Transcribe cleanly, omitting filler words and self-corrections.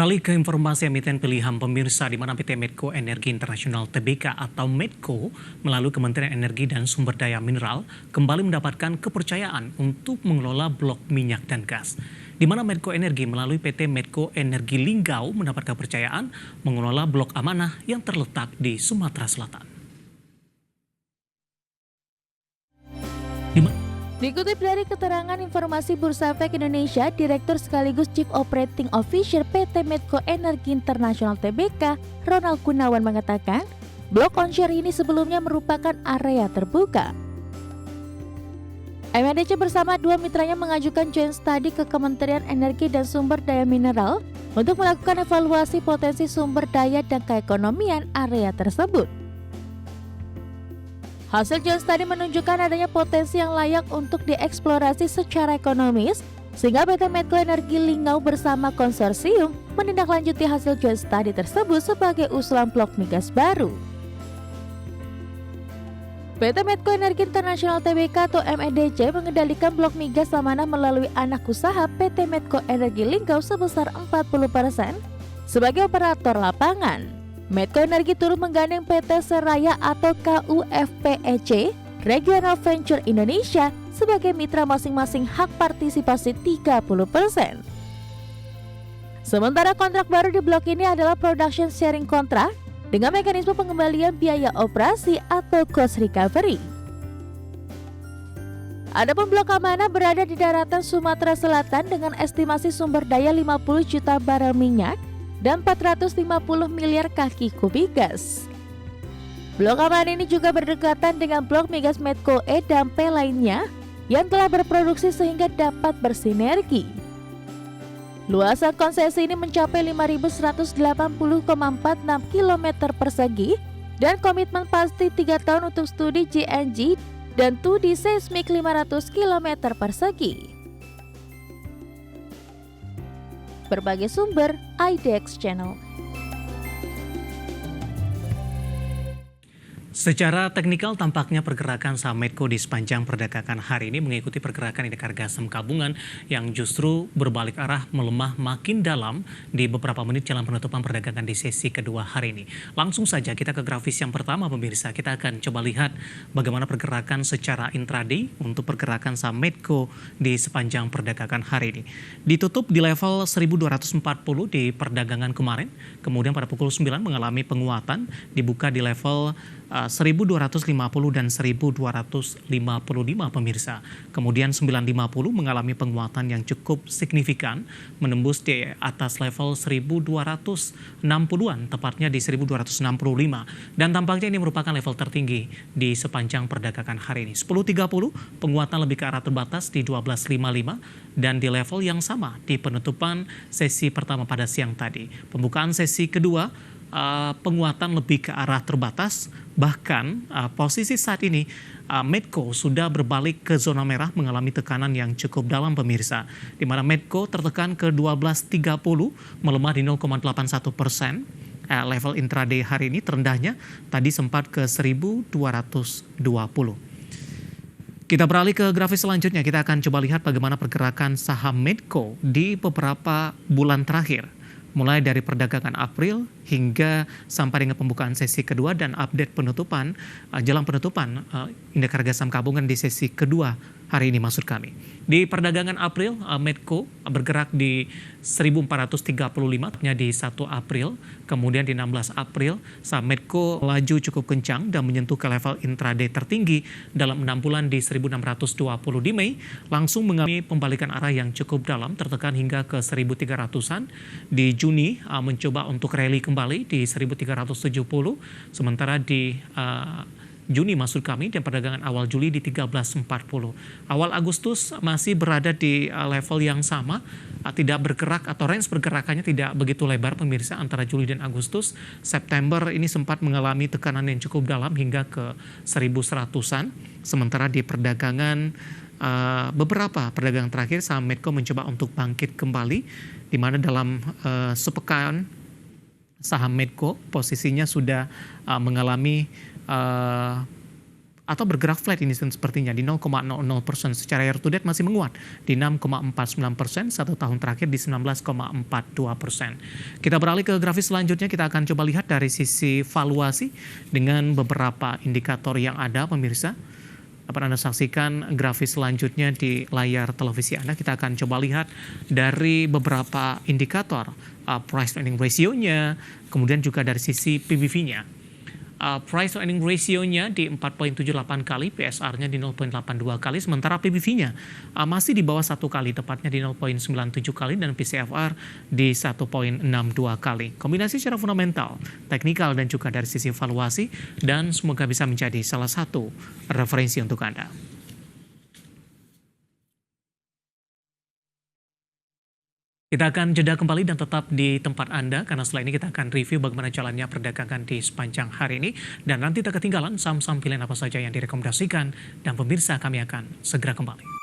Beralih ke informasi emiten pilihan pemirsa, di mana PT Medco Energi Internasional Tbk atau Medco melalui Kementerian Energi dan Sumber Daya Mineral kembali mendapatkan kepercayaan untuk mengelola blok minyak dan gas. Di mana Medco Energi melalui PT Medco Energi Linggau mendapat kepercayaan mengelola blok amanah yang terletak di Sumatera Selatan. Dikutip dari keterangan informasi Bursa Efek Indonesia, Direktur sekaligus Chief Operating Officer PT Medco Energi Internasional Tbk, Ronald Gunawan mengatakan, blok onshore ini sebelumnya merupakan area terbuka. MNDC bersama dua mitranya mengajukan joint study ke Kementerian Energi dan Sumber Daya Mineral untuk melakukan evaluasi potensi sumber daya dan keekonomian area tersebut. Hasil joint study menunjukkan adanya potensi yang layak untuk dieksplorasi secara ekonomis, sehingga PT Medco Energi Linggau bersama konsorsium menindaklanjuti hasil joint study tersebut sebagai usulan blok migas baru. PT Medco Energi Internasional Tbk atau MEDC mengendalikan blok migas amanah melalui anak usaha PT Medco Energi Linggau sebesar 40% sebagai operator lapangan. Medco Energi turut menggandeng PT Seraya atau KUFPEC Regional Venture Indonesia sebagai mitra masing-masing hak partisipasi 30%. Sementara kontrak baru di blok ini adalah production sharing contract dengan mekanisme pengembalian biaya operasi atau cost recovery. Adapun blok amanah berada di daratan Sumatera Selatan dengan estimasi sumber daya 50 juta barel minyak dan 450 miliar kaki kubik gas. Blok amanah ini juga berdekatan dengan blok migas Medco E dan P lainnya yang telah berproduksi sehingga dapat bersinergi. Luasan konsesi ini mencapai 5.180,46 km persegi dan komitmen pasti 3 tahun untuk studi GNG dan 2D seismik 500 km persegi. Berbagai sumber IDX Channel. Secara teknikal tampaknya pergerakan saham Medco di sepanjang perdagangan hari ini mengikuti pergerakan indeks harga saham gabungan yang justru berbalik arah melemah makin dalam di beberapa menit jelang penutupan perdagangan di sesi kedua hari ini. Langsung saja kita ke grafis yang pertama pemirsa, kita akan coba lihat bagaimana pergerakan secara intraday untuk pergerakan saham Medco di sepanjang perdagangan hari ini. Ditutup di level 1240 di perdagangan kemarin, kemudian pada pukul 9 mengalami penguatan, dibuka di level 1250 dan 1255 pemirsa. Kemudian 950 mengalami penguatan yang cukup signifikan, menembus di atas level 1260-an, tepatnya di 1265. Dan tampaknya ini merupakan level tertinggi di sepanjang perdagangan hari ini. 10.30 penguatan lebih ke arah terbatas di 1255 dan di level yang sama di penutupan sesi pertama pada siang tadi. Pembukaan sesi kedua penguatan lebih ke arah terbatas, bahkan posisi saat ini Medco sudah berbalik ke zona merah mengalami tekanan yang cukup dalam pemirsa, di mana Medco tertekan ke 1230 melemah di 0,81%. Level intraday hari ini terendahnya tadi sempat ke 1220. Kita beralih ke grafis selanjutnya, kita akan coba lihat bagaimana pergerakan saham Medco di beberapa bulan terakhir. Mulai dari perdagangan April hingga sampai dengan pembukaan sesi kedua dan update penutupan, jelang penutupan indeks harga saham gabungan di sesi kedua hari ini maksud kami. Di perdagangan April, Medco bergerak di 1435-nya di 1 April, kemudian di 16 April, saham Medco laju cukup kencang dan menyentuh ke level intraday tertinggi dalam 6 bulan di 1620 di Mei, langsung mengalami pembalikan arah yang cukup dalam, tertekan hingga ke 1300-an. Di Juni mencoba untuk rally kembali di 1370, sementara di Juni maksud kami dan perdagangan awal Juli di 1340. Awal Agustus masih berada di level yang sama, tidak bergerak atau range pergerakannya tidak begitu lebar pemirsa antara Juli dan Agustus. September ini sempat mengalami tekanan yang cukup dalam hingga ke 1100-an. Sementara di perdagangan beberapa perdagangan terakhir saham Medco mencoba untuk bangkit kembali, di mana dalam sepekan saham Medco posisinya sudah mengalami atau bergerak flat ini sepertinya di 0,00%. Secara year to date masih menguat di 6,49%, satu tahun terakhir di 19,42%. Kita beralih ke grafis selanjutnya, kita akan coba lihat dari sisi valuasi dengan beberapa indikator yang ada, pemirsa. Dapat Anda saksikan grafis selanjutnya di layar televisi Anda. Kita akan coba lihat dari beberapa indikator, price to earning ratio-nya, kemudian juga dari sisi PBV-nya. Price to earning ratio-nya di 4,78 kali, PSR-nya di 0,82 kali, sementara PBV-nya masih di bawah 1 kali, tepatnya di 0,97 kali, dan PCFR di 1,62 kali. Kombinasi secara fundamental, teknikal, dan juga dari sisi valuasi, dan semoga bisa menjadi salah satu referensi untuk Anda. Kita akan jeda kembali dan tetap di tempat Anda, karena setelah ini kita akan review bagaimana jalannya perdagangan di sepanjang hari ini. Dan nanti tak ketinggalan saham-saham pilihan apa saja yang direkomendasikan. Dan pemirsa, kami akan segera kembali.